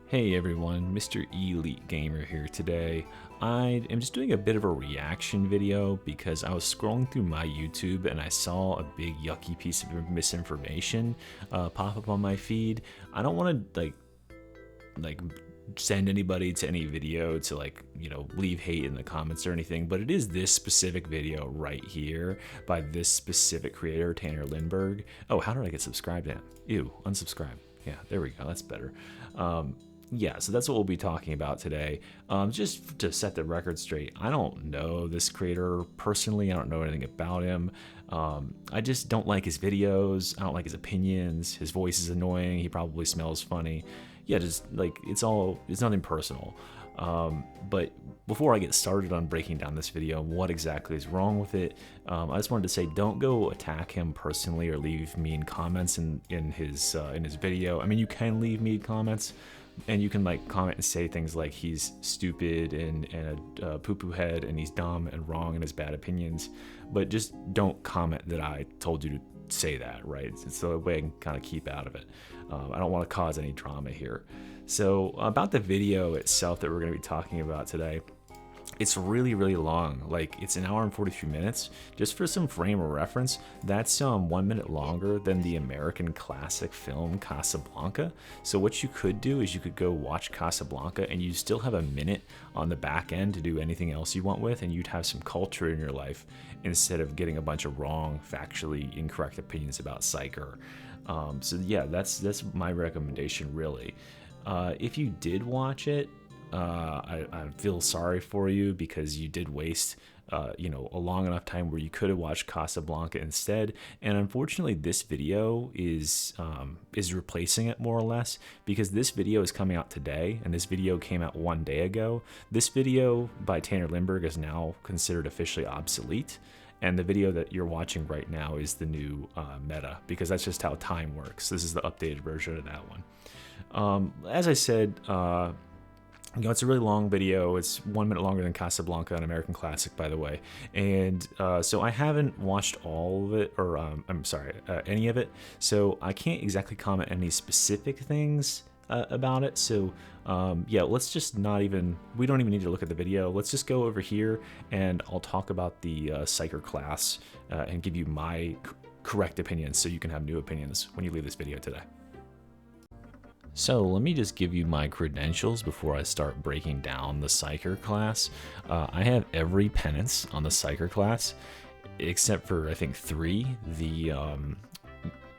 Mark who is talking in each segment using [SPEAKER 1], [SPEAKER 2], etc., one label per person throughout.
[SPEAKER 1] Hey everyone, Mr. Elite Gamer here today. I am just doing a bit of a reaction video because I was scrolling through my YouTube and I saw a big yucky piece of misinformation pop up on my feed. I don't want to like send anybody to any video to leave hate in the comments or anything, but it is this specific video right here by this specific creator, Tanner Lindbergh. Oh, how did I get subscribed to him? Ew, unsubscribe. Yeah, there we go, that's better. Yeah, so that's what we'll be talking about today. Just to set the record straight, I don't know this creator personally. I don't know anything about him. I just don't like his videos. I don't like his opinions. His voice is annoying. He probably smells funny. Yeah, just like it's nothing personal. But before I get started on breaking down this video and what exactly is wrong with it, I just wanted to say don't go attack him personally or leave mean comments in his video. I mean, you can leave mean comments, and you can comment and say things like he's stupid and a poo-poo head and he's dumb and wrong and has bad opinions, but just don't comment that I told you to say that, right? It's the way I can kind of keep out of it. I don't want to cause any drama here. So about the video itself that we're going to be talking about today, it's really long. Like, it's an hour and 43 minutes. Just for some frame of reference, that's 1 minute longer than the American classic film Casablanca. So what you could do is you could go watch Casablanca and you still have a minute on the back end to do anything else you want with, and you'd have some culture in your life instead of getting a bunch of wrong, factually incorrect opinions about Psyker. So yeah, that's my recommendation, really. If you did watch it, I feel sorry for you because you did waste a long enough time where you could have watched Casablanca instead. And unfortunately, this video is replacing it more or less, because this video is coming out today and this video came out 1 day ago. This video by Tanner Lindbergh is now considered officially obsolete, and the video that you're watching right now is the new meta, because that's just how time works. This is the updated version of that one. As I said, it's a really long video. It's 1 minute longer than Casablanca, an American classic, by the way. And so I haven't watched all of it, or any of it. So I can't exactly comment any specific things about it. So yeah, let's just we don't even need to look at the video. Let's just go over here and I'll talk about the Psyker class and give you my correct opinions so you can have new opinions when you leave this video today. So let me just give you my credentials before I start breaking down the Psyker class. I have every penance on the Psyker class, except for I think 3, the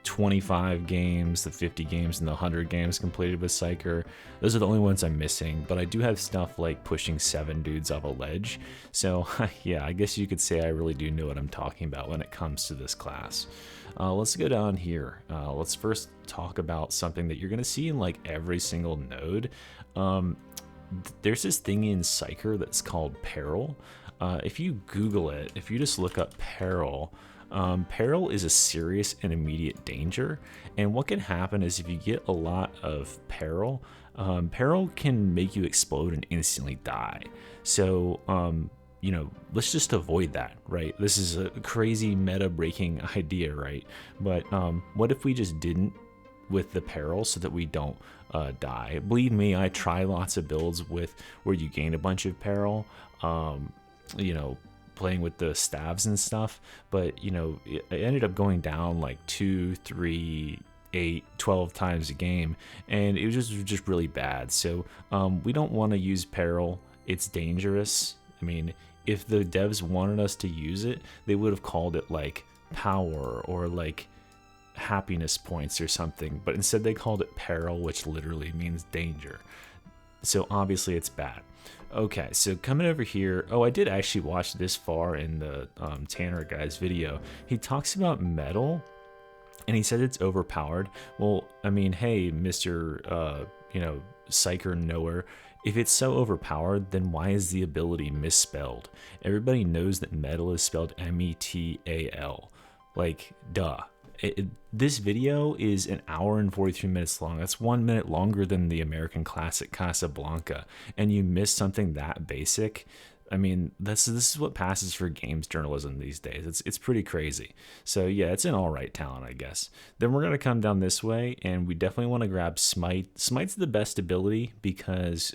[SPEAKER 1] 25 games, the 50 games, and the 100 games completed with Psyker. Those are the only ones I'm missing, but I do have stuff like pushing 7 dudes off a ledge. So yeah, I guess you could say I really do know what I'm talking about when it comes to this class. Let's go down here. Let's first talk about something that you're going to see in like every single node. There's this thing in Psyker that's called peril. If you Google it, if you just look up peril, peril is a serious and immediate danger. And what can happen is if you get a lot of peril, peril can make you explode and instantly die. So, let's just avoid that, right? This is a crazy meta breaking idea, right? But what if we just didn't with the peril so that we don't die? Believe me, I try lots of builds with where you gain a bunch of peril, playing with the stabs and stuff, but it ended up going down like 2, 3, 8, 12 times a game, and it was just really bad. So we don't want to use peril. It's dangerous. I mean, if the devs wanted us to use it, they would have called it like power or like happiness points or something, but instead they called it peril, which literally means danger. So obviously it's bad. Okay, so coming over here, I did actually watch this far in the Tanner guy's video. He talks about metal and he said it's overpowered. Well, I mean, hey, Mr. Psyker knower, if it's so overpowered, then why is the ability misspelled? Everybody knows that metal is spelled M-E-T-A-L. Like, duh. This video is an hour and 43 minutes long. That's 1 minute longer than the American classic Casablanca. And you miss something that basic. I mean, this is what passes for games journalism these days. It's pretty crazy. So yeah, it's an all right talent, I guess. Then we're gonna come down this way, and we definitely want to grab Smite. Smite's the best ability because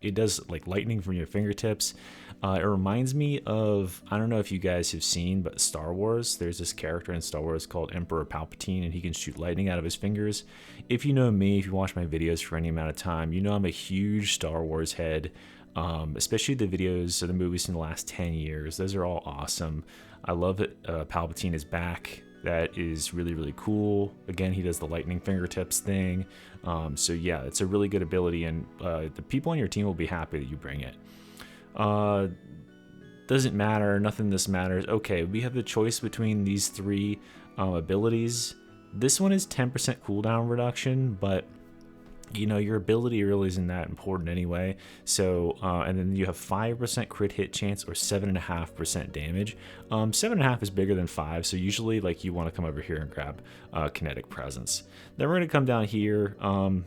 [SPEAKER 1] it does like lightning from your fingertips. It reminds me of, I don't know if you guys have seen, but Star Wars. There's this character in Star Wars called Emperor Palpatine, and he can shoot lightning out of his fingers. If you know me, if you watch my videos for any amount of time, you know I'm a huge Star Wars head. Especially the videos of the movies in the last 10 years. Those are all awesome. I love that Palpatine is back. That is really, really cool. Again, he does the lightning fingertips thing. So yeah, it's a really good ability, and the people on your team will be happy that you bring it. Doesn't matter. Nothing this matters. Okay, we have the choice between these three abilities. This one is 10% cooldown reduction, but you know, your ability really isn't that important anyway. So, and then you have 5% crit hit chance or 7.5% damage. 7.5 is bigger than 5, so usually like you want to come over here and grab kinetic presence. Then we're going to come down here. None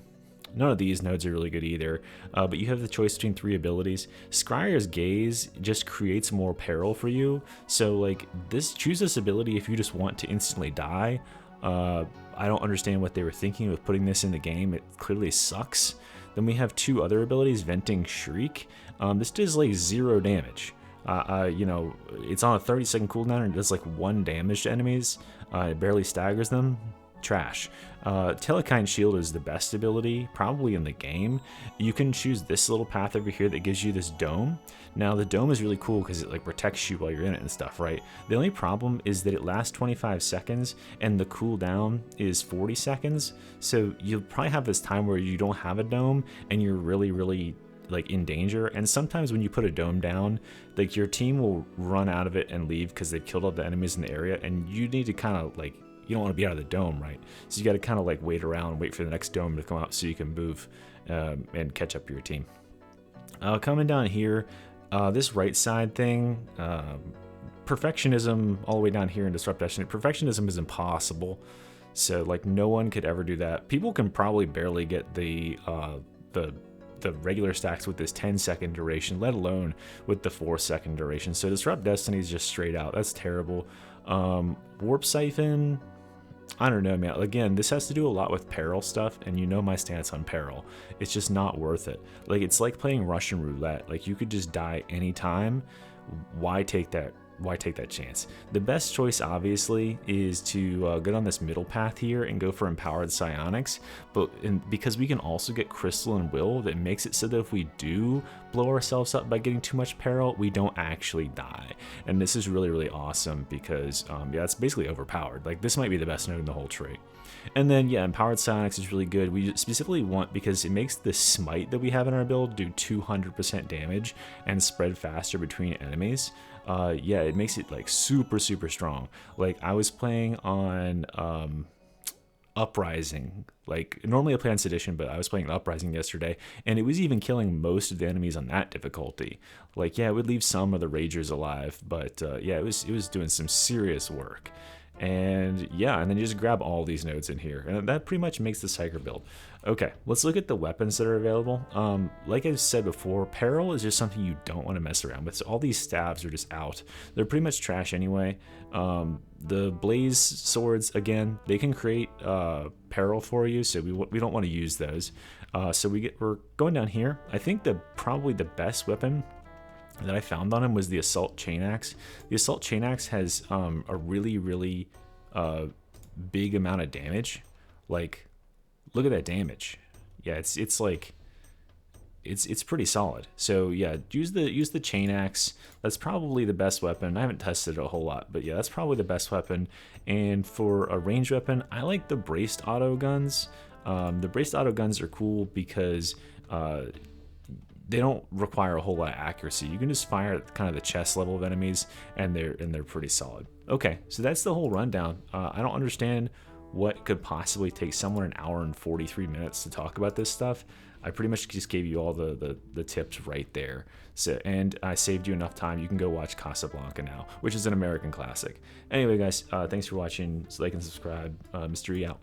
[SPEAKER 1] of these nodes are really good either, but you have the choice between three abilities. Scryer's Gaze just creates more peril for you. So like choose this ability if you just want to instantly die. I don't understand what they were thinking with putting this in the game. It clearly sucks. Then we have two other abilities, Venting Shriek. This does like 0 damage. You know, it's on a 30-second cooldown and it does like 1 damage to enemies. It barely staggers them. Trash. Telekine Shield is the best ability probably in the game. You can choose this little path over here that gives you this dome. Now the dome is really cool because it like protects you while you're in it and stuff, right? The only problem is that it lasts 25 seconds and the cooldown is 40 seconds. So you'll probably have this time where you don't have a dome and you're really like in danger. And sometimes when you put a dome down, like your team will run out of it and leave because they've killed all the enemies in the area, and you need to kind of like, you don't want to be out of the dome, right? So you got to kind of like wait around and wait for the next dome to come out so you can move and catch up your team. Coming down here, this right side thing, perfectionism all the way down here in Disrupt Destiny. Perfectionism is impossible. So like no one could ever do that. People can probably barely get the regular stacks with this 10-second duration, let alone with the 4-second duration. So Disrupt Destiny is just straight out. That's terrible. Warp Siphon, I don't know, man. Again, this has to do a lot with peril stuff, and you know my stance on peril. It's just not worth it. Like, it's like playing Russian roulette. Like, you could just die anytime. Why take that? Why take that chance? The best choice, obviously, is to get on this middle path here and go for Empowered Psionics, because we can also get Crystal and Will, that makes it so that if we do blow ourselves up by getting too much peril, we don't actually die. And this is really awesome because, yeah, it's basically overpowered. Like, this might be the best node in the whole tree. And then, yeah, Empowered Psionics is really good. We specifically want, because it makes the Smite that we have in our build do 200% damage and spread faster between enemies. Yeah, it makes it like super strong. Like, I was playing on Uprising. Like, normally I play on Sedition, but I was playing Uprising yesterday, and it was even killing most of the enemies on that difficulty. Like, yeah, it would leave some of the Ragers alive, but yeah, it was doing some serious work. And yeah, and then you just grab all these nodes in here, and that pretty much makes the Psyker build. Okay, let's look at the weapons that are available. Like I said before, peril is just something you don't want to mess around with. So all these stabs are just out. They're pretty much trash anyway. The blaze swords, again, they can create peril for you, so we don't want to use those. So we're going down here. I think probably the best weapon that I found on him was the Assault Chain Axe. The Assault Chain Axe has a really big amount of damage. Like, look at that damage. Yeah, it's like it's pretty solid. So yeah, use the Chain Axe. That's probably the best weapon. I haven't tested it a whole lot, but yeah, that's probably the best weapon. And for a ranged weapon, I like the Braced Auto Guns. The Braced Auto Guns are cool because they don't require a whole lot of accuracy. You can just fire at kind of the chest level of enemies, and they're pretty solid. Okay, so that's the whole rundown. I don't understand what could possibly take someone an hour and 43 minutes to talk about this stuff. I pretty much just gave you all the tips right there. So, and I saved you enough time. You can go watch Casablanca now, which is an American classic. Anyway, guys, thanks for watching. Like and subscribe. Mystery out.